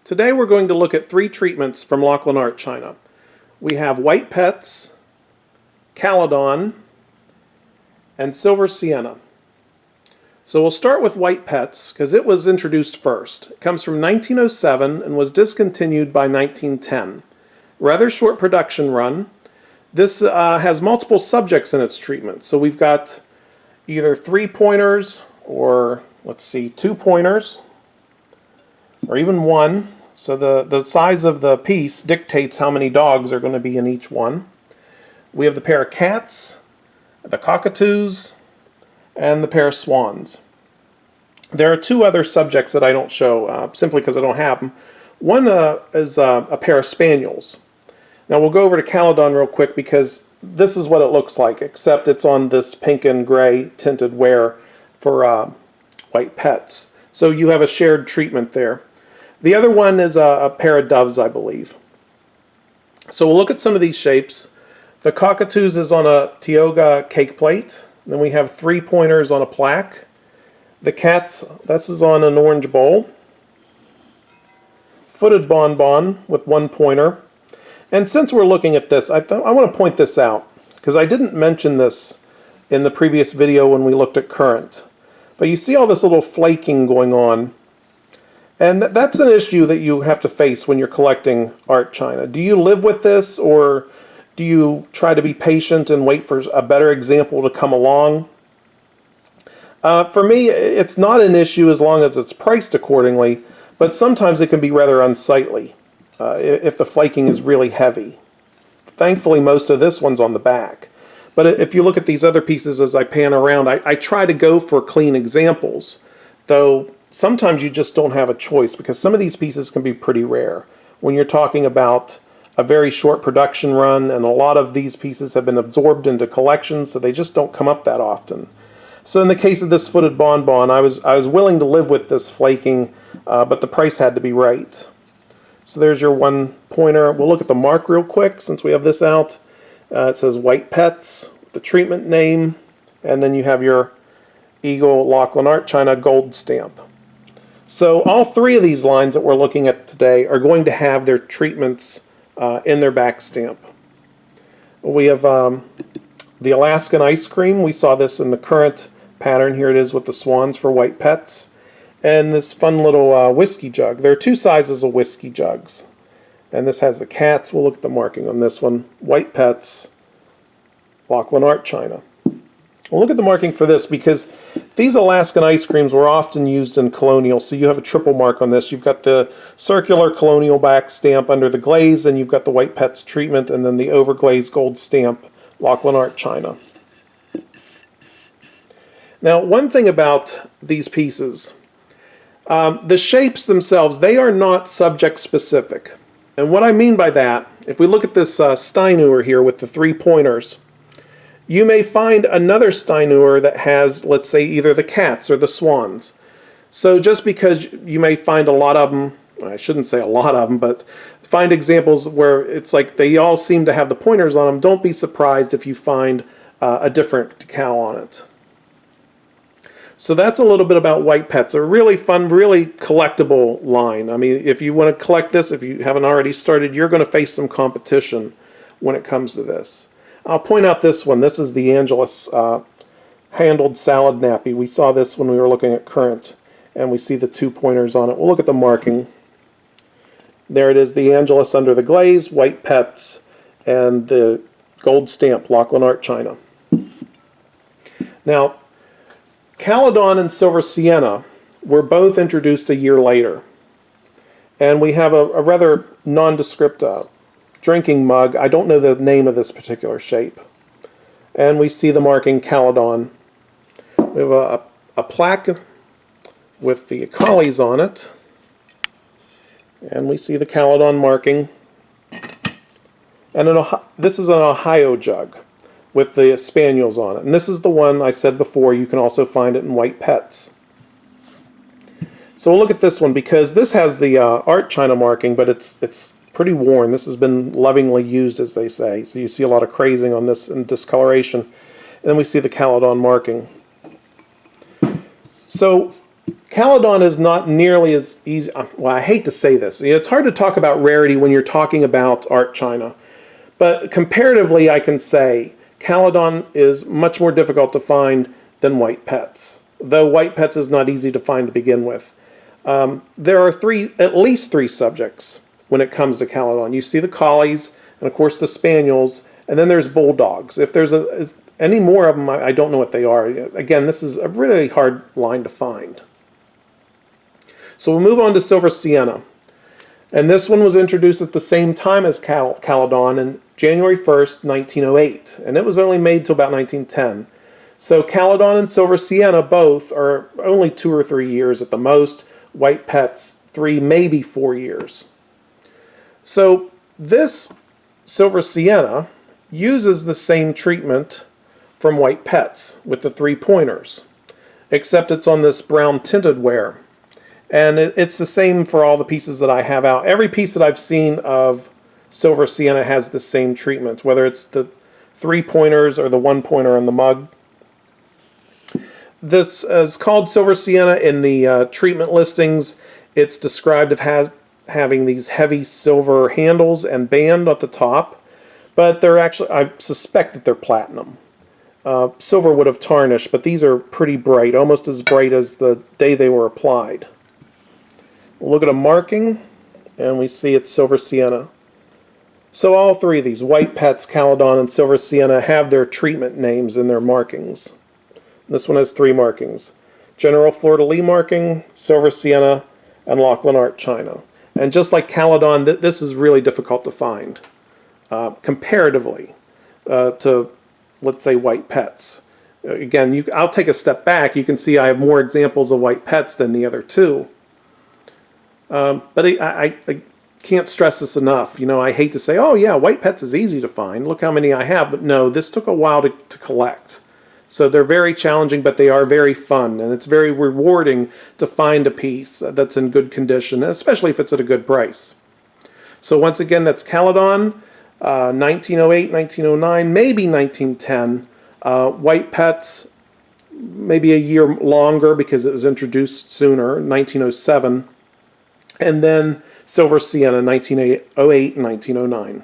Today we're going to look at three treatments from Laughlin Art China. We have White Pets, Caledon, and Silver Sienna. So we'll start with White Pets because it was introduced first. It comes from 1907 and was discontinued by 1910. Rather short production run. This has multiple subjects in its treatment. So we've got either 3 pointers or, let's see, 2 pointers, or even 1. So the size of the piece dictates how many dogs are going to be in each one. We have the pair of cats, the cockatoos, and the pair of swans. There are 2 other subjects that I don't show simply because I don't have them. One is a pair of spaniels. Now we'll go over to Caledon real quick because this is what it looks like, except it's on this pink and gray tinted wear for White Pets. So you have a shared treatment there. The other one is a pair of doves, I believe. So we'll look at some of these shapes. The cockatoos is on a Tioga cake plate. Then we have 3 pointers on a plaque. The cats, this is on an orange bowl. Footed bonbon with 1 pointer. And since we're looking at this, I want to point this out because I didn't mention this in the previous video when we looked at current. But you see all this little flaking going on. And that's an issue that you have to face when you're collecting art china. Do you live with this, or do you try to be patient and wait for a better example to come along? For me, it's not an issue as long as it's priced accordingly, but sometimes it can be rather unsightly if the flaking is really heavy. Thankfully, most of this one's on the back. But if you look at these other pieces as I pan around, I try to go for clean examples, though sometimes you just don't have a choice because some of these pieces can be pretty rare. When you're talking about a very short production run, and a lot of these pieces have been absorbed into collections, so they just don't come up that often. So in the case of this footed bonbon, I was willing to live with this flaking, but the price had to be right. So there's your 1 pointer. We'll look at the mark real quick since we have this out. It says White Pets, the treatment name, and then you have your Eagle Laughlin Art China gold stamp. So all 3 of these lines that we're looking at today are going to have their treatments in their back stamp. We have the Alaskan Ice Cream. We saw this in the current pattern. Here it is with the swans for White Pets. And this fun little whiskey jug. There are 2 sizes of whiskey jugs. And this has the cats. We'll look at the marking on this one. White Pets, Laughlin Art China. We'll look at the marking for this because these Alaskan ice creams were often used in colonial, so you have a triple mark on this. You've got the circular colonial back stamp under the glaze, and you've got the White Pets treatment, and then the overglazed gold stamp, Laughlin Art China. Now, one thing about these pieces, the shapes themselves, they are not subject specific. And what I mean by that, if we look at this Steinauer here with the 3 pointers, you may find another Steinauer that has, let's say, either the cats or the swans. So just because you may find a lot of them, I shouldn't say a lot of them, but find examples where it's like they all seem to have the pointers on them, don't be surprised if you find a different decal on it. So that's a little bit about White Pets. A really fun, really collectible line. I mean, if you want to collect this, if you haven't already started, you're going to face some competition when it comes to this. I'll point out this one. This is the Angelus handled salad nappy. We saw this when we were looking at current, and we see the 2 pointers on it. We'll look at the marking. There it is, the Angelus under the glaze, White Pets, and the gold stamp, Laughlin Art China. Now, Caledon and Silver Sienna were both introduced a year later. And we have a rather nondescript drinking mug. I don't know the name of this particular shape. And we see the marking Caledon. We have a plaque with the collies on it. And we see the Caledon marking. And this is an Ohio jug with the spaniels on it. And this is the one I said before. You can also find it in White Pets. So we'll look at this one because this has the art china marking, but it's pretty worn. This has been lovingly used, as they say. So you see a lot of crazing on this and discoloration. And then we see the Caledon marking. So Caledon is not nearly as easy. Well, I hate to say this. It's hard to talk about rarity when you're talking about art china. But comparatively, I can say Caledon is much more difficult to find than white pets, though white pets is not easy to find to begin with. There are at least three subjects when it comes to Caledon. You see the collies, and of course the spaniels, and then there's bulldogs. If there's any more of them, I don't know what they are. Again, this is a really hard line to find. So we'll move on to Silver Sienna. And this one was introduced at the same time as Caledon in January 1st, 1908. And it was only made till about 1910. So Caledon and Silver Sienna both are only 2 or 3 years at the most. White Pets, 3, maybe 4 years. So this Silver Sienna uses the same treatment from White Pets with the 3 pointers, except it's on this brown tinted ware. And it's the same for all the pieces that I have out. Every piece that I've seen of Silver Sienna has the same treatment, whether it's the 3 pointers or the 1 pointer on the mug. This is called Silver Sienna in the treatment listings. It's described as having these heavy silver handles and band at the top, but they're actually, I suspect that they're platinum. Silver would have tarnished, but these are pretty bright, almost as bright as the day they were applied. We'll look at a marking, and we see it's Silver Sienna. So all 3 of these, White Pets, Caledon, and Silver Sienna, have their treatment names in their markings. This one has 3 markings. General Fleur-de-Lis marking, Silver Sienna, and Laughlin Art China. And just like Caledon, this is really difficult to find, comparatively to, let's say, White Pets. Again, I'll take a step back. You can see I have more examples of White Pets than the other 2. But I can't stress this enough. You know, I hate to say, oh yeah, White Pets is easy to find. Look how many I have. But no, this took a while to collect. So they're very challenging, but they are very fun. And it's very rewarding to find a piece that's in good condition, especially if it's at a good price. So once again, that's Caledon, 1908, 1909, maybe 1910. White Pets, maybe a year longer because it was introduced sooner, 1907. And then Silver Sienna, 1908 and 1909.